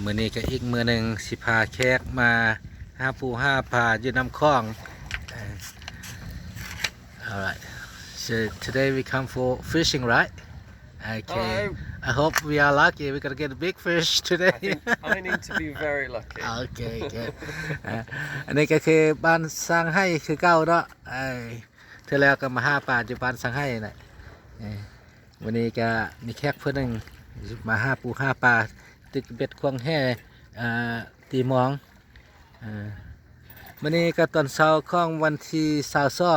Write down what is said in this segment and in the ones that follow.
มื้อนี้ก็อีกมื้อหนึ่งสิพาแขกมาหาปูหาปลาอยู่น้ำคลอง Alright so today we come for fishing right okay Hello. I hope we are lucky we're gonna get a big fish today I need to be very lucky. okay good อันนี้ก็คือบ้านสร้างให้คือเก่าเนาะเธอแล้วก็มาหาปลาอยู่บ้านสร้างให้น่ะวันนี้ก็มีแขกเพื่อนหนึ่งมาหาปูหาปลาตึกเบ็ดควงแห่ตีมองวันนี้ก็ตอนเช้าของวันที่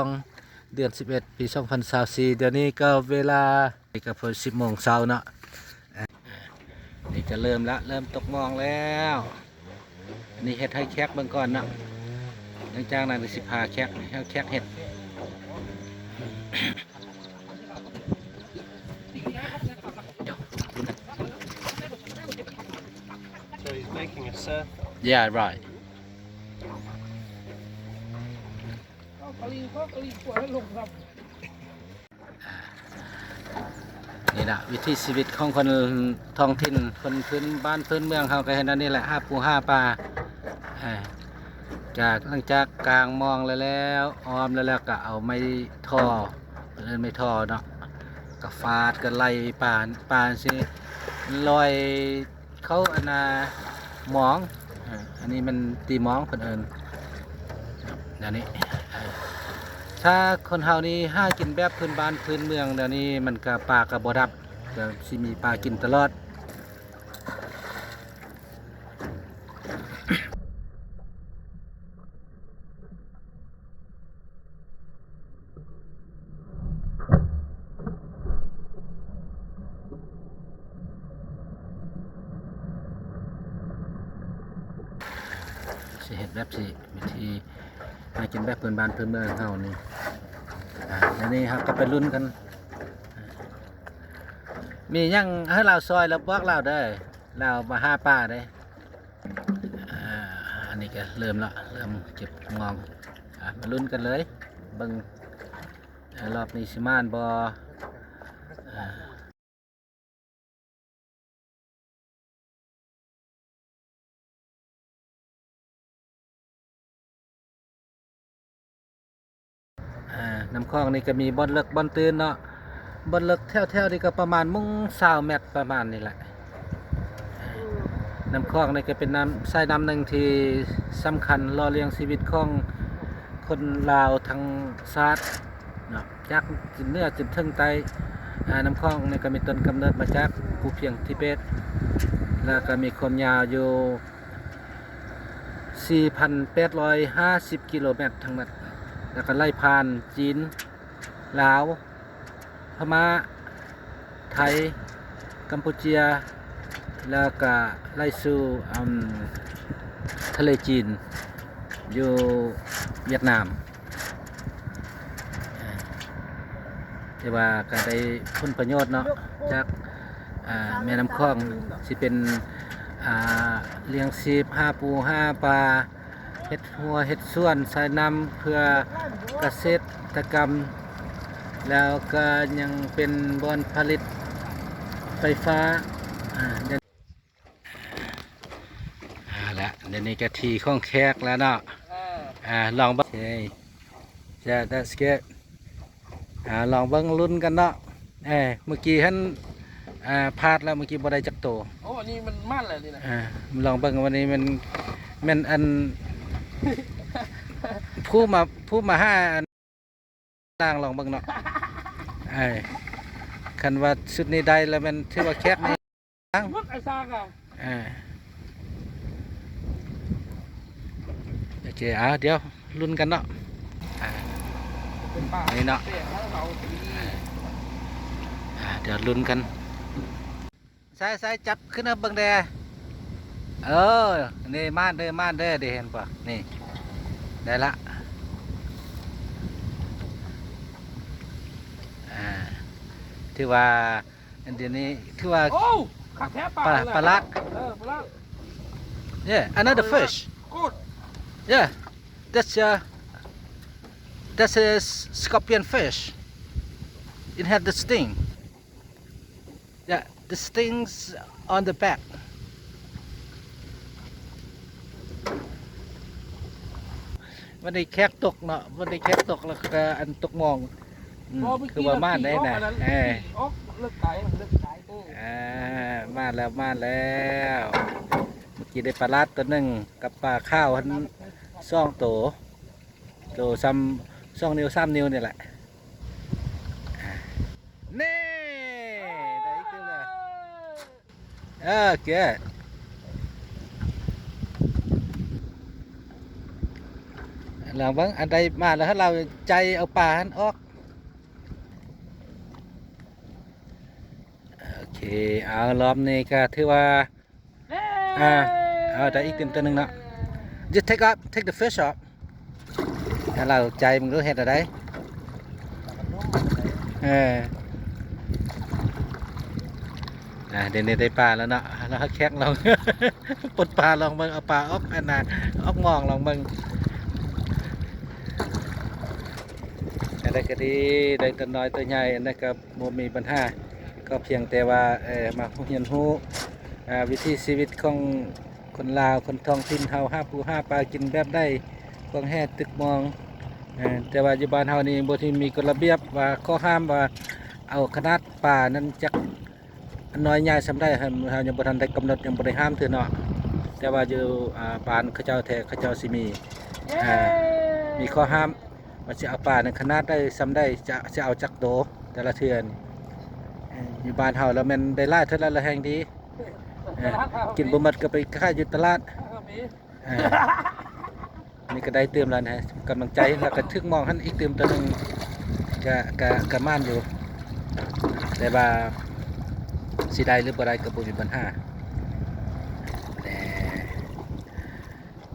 22เดือน11ปี2024เดี๋ยวนี้ก็เวลาก็พอ10โมงเช้าเนาะนี่ก็เริ่มตกมองแล้วนี่เฮ็ดให้แขกเบิ่งก่อนเนาะหลังจากนั้นก็สิพาแขกเฮ็ดSo he's making a surf. Yeah right นี่นะวิถีชีวิตของคนท้องถิ่นคนพื้นบ้านพื้นเมืองเขาก็เห็นอันนี้แหละหาปูหาปลาจากหลังจากกลางมองแล้วออมแล้วก็เอาไม้ท่อไม่ท่อเนาะก็ฟาดก็ไล่ปลาสิลอยเขาอันน่ะหมองอันนี้มันตีหมองเพิ่นเอิ้นเดี๋ยวนี้ถ้าคนเฮานี่หากินแบบพื้นบ้านพื้นเมืองเดี๋ยวนี้มันก็ปลาก็บ่ดับก็สิมีปลากินตลอดสิเฮ็ดแบบสิวิธีหากินแบบพื้นบ้านพื้นเมืองเฮานี่เดี๋ยวนี้ครับก็ไปลุ้นกันมียังให้เราซอยแล้วบอกเราได้เรามาหาปลาได้อันนี้ก็เริ่มเก็บงองมาลุ้นกันเลยเบิ่งรอบนี้สิมานบ่น้ำคลองนี่ก็มีบ่อนเลิกบ่อนตื่นเนาะบ่อนเลิกแถวนี่ก็ประมาณมุ่ง20 เมตรประมาณนี่แหละน้ำคลองนี่ก็เป็นน้ำสายน้ำหนึ่งที่สำคัญรอเลี้ยงชีวิตของคนลาวทางซาดเนาะจากจินเหนือจนถึงใต้น้ำคลองนี่ก็มีต้นกำเนิดมาจากภูเพียงทิเบตแล้วก็มีความยาวอยู่ 4,850 กิโลเมตรทั้งหมดแล้วก็ไล่ผ่านจีนลาวพม่าไทยกัมพูชาแล้วก็ไล่สู่ทะเลจีนอยู่เวียดนามแต่ว่าก็ได้ผลประโยชน์เนาะจากแม่น้ำคลองสิเป็นเลี้ยงชีพหาปูหาปลาเฮ็ดหัวเฮ็ดส่วนใส่น้ำเพื่อเกษตรกรรมแล้วก็ยังเป็นบ่อนผลิตไฟฟ้าเดี๋ยวนี้ก็ทีของแขกแล้วเนาะลองบ้างจะ that's good ลองเบิ่งลุ้นกันเนาะเมื่อกี้ท่านพลาดแล้วเมื่อกี้บ่ได้จักโตโอ้อันนี้มันมั่นเลยนี่นะลองเบิ่งวันนี้มันอันผู้มาห้าต่างลองเบิ่งเนาะคันว่าชุดนี้ได้แล้วมันถือว่าแคบนี่ตั้งไอ้ซากอ่ะโอเคเดี๋ยวลุ้นกันเนาะนี่เนาะเดี๋ยวลุ้นกันใส่จับขึ้นมาเบิ่งแดนี่ม่านเด้อเห็นป่ะนี่ได้ละที่ว่าอันเดียวนี้ที่ว่าปลาลัดyeah another fish good yeah that's a scorpion fish it had the sting yeah the stings on the back วันนี้แขกตกเนาะวันนี้แขกตกแล้วก็อันตกมองคือว่ามาได้น่ะออกเลิกไก่เลิกไก่ มาแล้วเมื่อกี้ได้ปลาลาดตัวหนึ่งกับปลาข้าวหันซ่องโตซ้ำซ่องนิ้ว3 นิ้วนี่แหละนี่ได้อีกตัวเลยเก๋หลังบ้างอันใดมาแล้วถ้าเราใจเอาปลาหันออกโอเคเอารอบนี้ก็ถือว่าเอาได้อีกตัวหนึ่งเนาะ just take the fish up ถ้าเราใจมึงรู้เห็นอะไรเดี๋ยวนี้ได้ปลาแล้วเนาะแล้วแข้งลอง ปลดปลาลองมึงเอาปลาออกอันน่ะออกมองลองมึงอะไรก็ดีได้ตัวน้อยตัวใหญ่อันนั้นก็บ่มีปัญหาก็เพียงแต่ว่ามาเรียนรู้วิถีชีวิตของคนลาวคนท้องถิ่นเฮาหาปูหาปลากินแบบได้กวางแห่ตึกมองแต่ว่าอยู่บ้านเฮานี่บ่ที่มีกฎระเบียบว่าข้อห้ามว่าเอาขนาดปลานั้นจักน้อยใหญ่สำได้เฮายังบ่ทันได้กำหนดยังบ่ได้ห้ามถือเนาะแต่ว่าอยู่บ้านเขาเจ้าแท้เขาเจ้าสิมีข้อห้ามว่าสิเอาปลานั้นขนาดได้สำได้จะเอาจักโตแต่ละเทื่ออยู่บ้านเฮาแล้วมันได้หลายเท่านั้นละแห่งดีกินบ่หมดก็ไปขายอยู่ตลาดนี่ก็ได้เติมแล้วนะกำลังใจแล้วก็ทึกมองหันอีกเติมตัวนึงก็ม่านอยู่แต่ว่าสิได้หรือบ่ได้ก็บ่มีปัญหา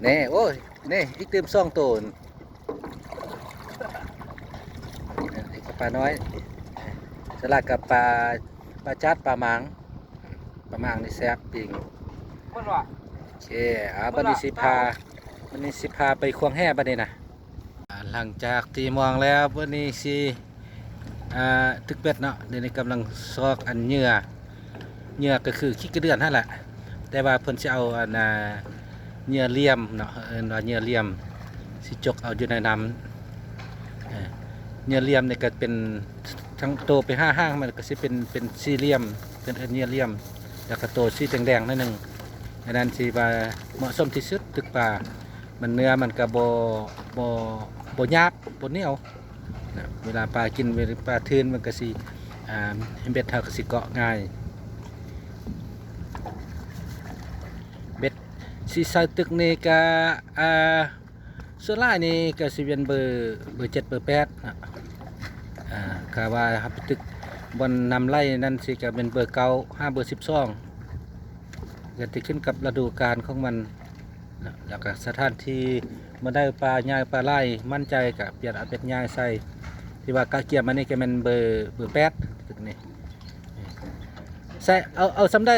แน่โอ้ยนี่อีกเติม2 ตัวนี่ก็ปลาน้อยสลัดกับปลาจัดปลาหมางนี่แซ่บจริงโอเคบัดนี้สิพาไปควงแห่บัดนี้นะหลังจากตีมองแล้วบัดนี้สิตึกเป็ดเนาะเดี๋ยวนี้กำลังซอกอันเหยื่อก็คือขี้กระเดือนนั่นแหละแต่ว่าเพิ่นสิเอาอันเหยื่อเหลี่ยมเนาะว่าเหยื่อเหลี่ยมสิจกเอาอยู่ในน้ำเหยื่อเหลี่ยมนี่ก็เป็นทั้งโตไป5 ห้างมันก็สิเป็นสี่เหลี่ยมเป็นเหยื่อเหลี่ยมแล้วก็โตสีแดงๆนั่นหนึ่งอันนั้นสิว่าเหมาะสมที่สุดตึกปลามันเนื้อมันก็บ่หยาบบ่เหนียวเวลาปลากินเวลาปลาทืนมันก็สิเบ็ดเท่าก็สิเกาะง่ายเบ็ดสิใส่ตึกนี่ก็ส่วนหลายนี่ก็สิเป็นเบอร์7เบอร์8นะก็ว่าตึกบนนำไล่นั่นสิก็เป็นเบอร์9 5เบอร์12ก็จะขึ้นกับฤดูกาลของมันแล้วก็สถานที่มาได้ปลาใหญ่ปลาไล่มั่นใจกับเปลี่ยนเอาเป็ดใหญ่ใส่ที่ว่ากาเกียมมันนี่ก็เป็นเบอร์8ตึกนี่ใส่เอาซ้ำห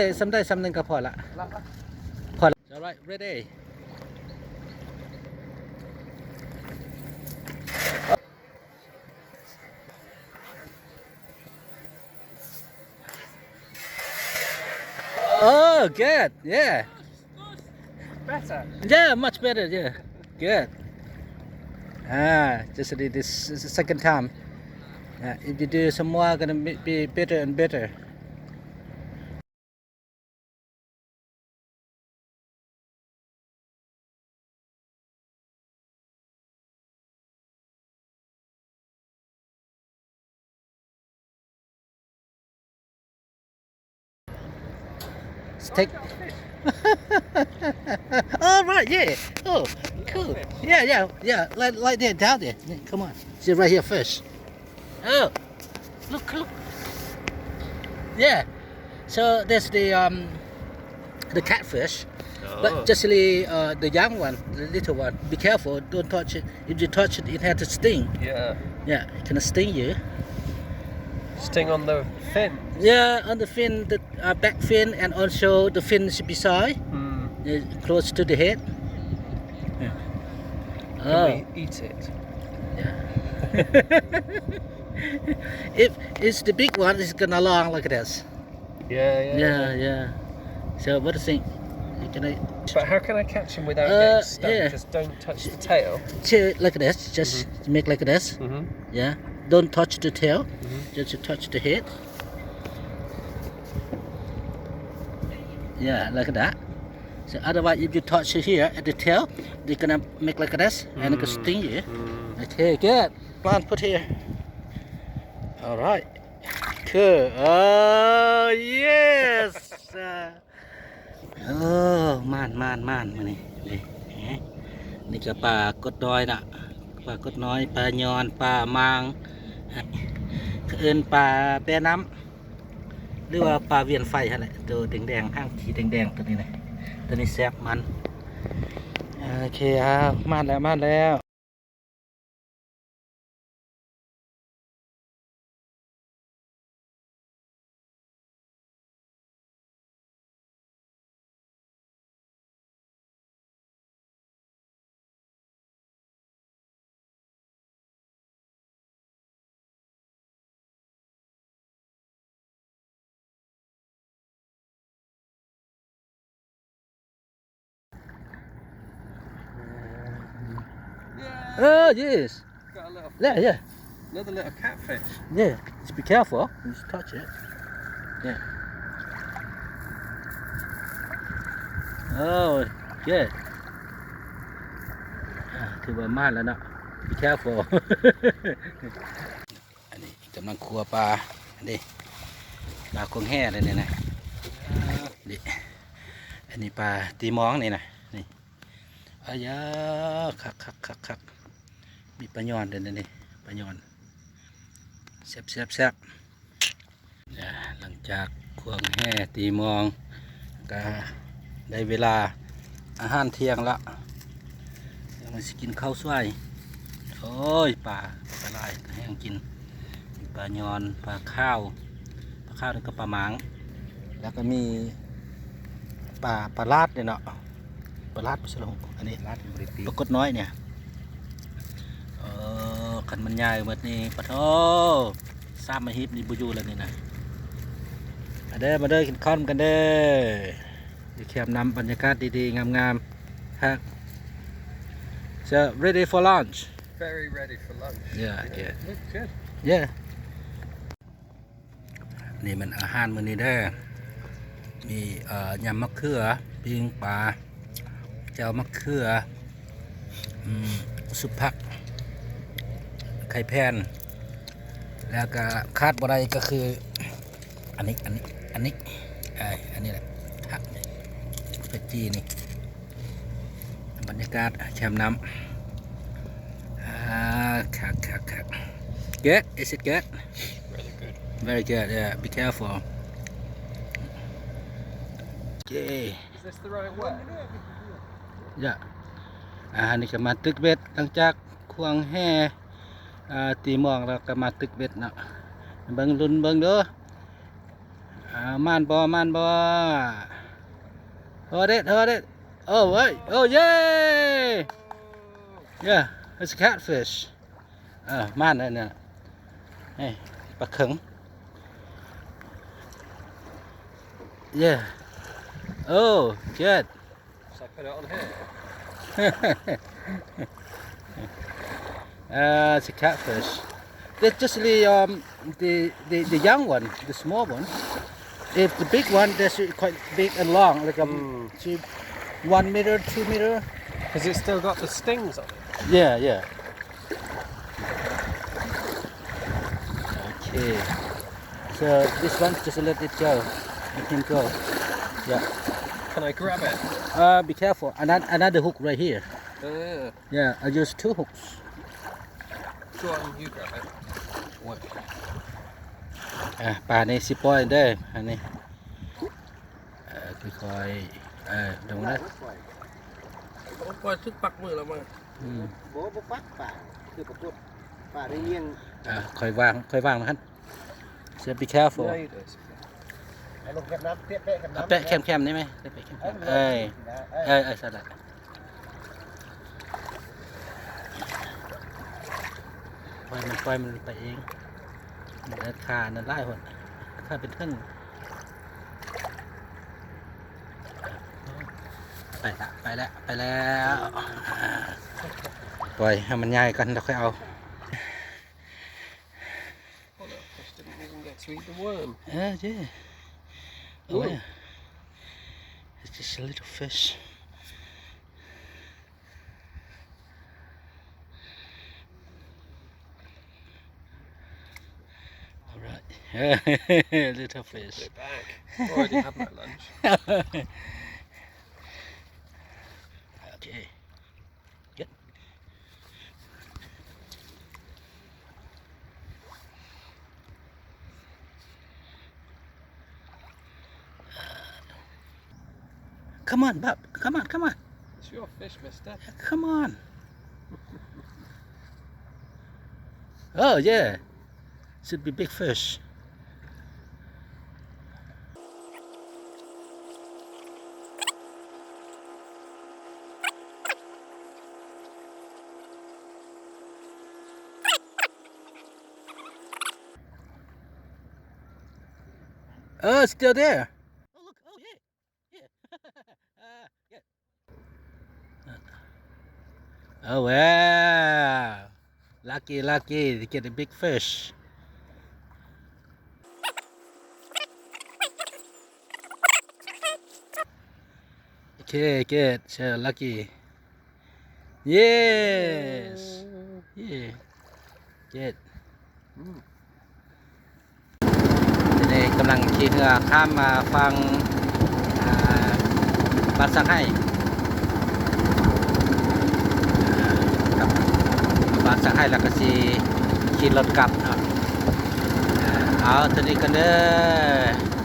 นึ่งก็พอละalright ready Oh, good. Yeah. Better. Yeah, much better. Yeah, good. Just did this is the second time. If you do some more, gonna be better and better. Take. All right, yeah. Oh, cool. Yeah. Like there, down there. Come on. See right here first. Oh, look. Yeah. So there's the catfish, but just the young one, the little one. Be careful. Don't touch it. If you touch it, it has to sting. Yeah, it can sting you. Sting on the fin. Yeah, on the fin, the back fin, and also the fin beside, close to the head. Can we eat it? If it's the big one, it's gonna long like this. Yeah. So what do you think? you can But how can I catch him without getting stuck? yeah. Just don't touch the tail. chill like this. Just make like this. Mm-hmm. Yeah. Don't touch the tail. Mhm. Just touch the head. Yeah, like that. So otherwise, if you touch it here at the tail, they're gonna make like this, and it can sting you. Okay, good. Come on, put here. All right. Cool. Oh yes. ม่านมานี่นี่ก็ปลากดน้อยน่ะปลากดน้อยปลายอนปลามางเอิ้นปลาแปรน้ำหรือว่าปลาเวียนไฟฮะแหละตัวแดงๆห้างขีแดงๆตัวนี้นะตัวนี้แซ่บมันโอเคมาแล้ว Yeah. Yes. Got a little, Yeah. another little catfish. Yeah. Just be careful. Just touch it. Yeah. Oh, good. ถือว่าม่านแล้วเนาะ Be careful. อันนี้กำลังครัวปลาอันนี้ปลาคงแห่เลยเนี่ยนะนี่อันนี้ปลาตีมองนี่นะนี่อายาคักมีปลาหยอนเด่นนี่ปลาหยอนแซ่บหลังจากควงแห่ตีมองก็ได้เวลาอาหารเที่ยงละมาสิกินข้าวสวยโอ้ยปลาลายแห้งกินปลาหยอนปลาข้าวแล้วก็ปลาหมางแล้วก็มีปลาลาดเนี่ยเนาะปลาลาดไม่ใช่หรออันนี้ลาดปลากดน้อยเนี่ยขันมันใหญ่หมดนี่ปะโถซ้ำมาฮิปนี่บุยูแล้วนี่นะมาเด้อกินข้าวกันเด้อดีแคมนำบรรยากาศดีๆงามๆครับ so ready for lunch Very ready for lunch. yeah Look good. yeah นี่มันอาหารมื้อนี้เด้อมียำมะเขือปิ้งปลาเจ้ามะเขือสุปผักไข่แพนแล้วก็คาดบ่ได้ก็คืออันนี้อันนี้แหละผักเป็ดจีนี่บรรยากาศแชมน้ำคัก good is it good Really good. very good yeah be careful okay Is this the right way? อันนี้ก็มาตึกเบ็ดหลังจากควงแห่ตีมองแล้วก็มาตึกเบ็ดเนาะเบิ่งลุ้นเบิ่งเด้อม่านบ่เฮ้ยโอ้เว้ยโอ้เย้ yeah it's a catfish ม่านนั่นน่ะเฮ้ยปลาเข็ง yeah oh good So I put it on here. It's a catfish. That's just the young one, the small one. If the big one, that's quite big and long, like a 1 meter, 2 meter. Has it still got the stings on it? Yeah. Okay. So this one, just let it go. Let him go. Yeah. Can I grab it? Be careful. Another hook right here. Yeah, I use 2 hooks. Go on, you grab it. ปลาในสิปล่อยเด้ออันนี้ค่อยๆตรงนั้น ปล่อยทุกปักมือแล้วมั้ง บ่ปักป่าคือปรากฏป่าได้เลี้ยง ค่อยวางนะครับ so be careful Yeah, you do. เอาลงแคมน้ำเป๊ะๆแคมน้ำ แปะแคมๆได้ไหมแปะแคมๆสลัดปล่อยมันไปเองราคานั่นไล่หมดราคาเป็นเท่ง ไปแล้วปล่อยให้มันใหญ่กันแล้วค่อยเอา Oh, look, fish didn't even get to eat the worm. Yeah. Oh yeah. It's just a little fish. All right. Little Put fish. it back. Already had my lunch. Okay. Good. Come on, Bob. Come on. It's your fish, mister. Come on. Oh yeah. Should be big fish. Oh, it's still there. Oh, look. Oh, yeah. Yeah. Oh, wow. Lucky to get a big fish. Okay, good. So lucky. Yes. Yeah. Good. ทีนี้กำลังขี่เรือข้ามมาฟังบ้านสังให้ครับบ้านสังให้แล้วก็สิขี่รถกลับเนาะเอาทีนี้กันเด้อ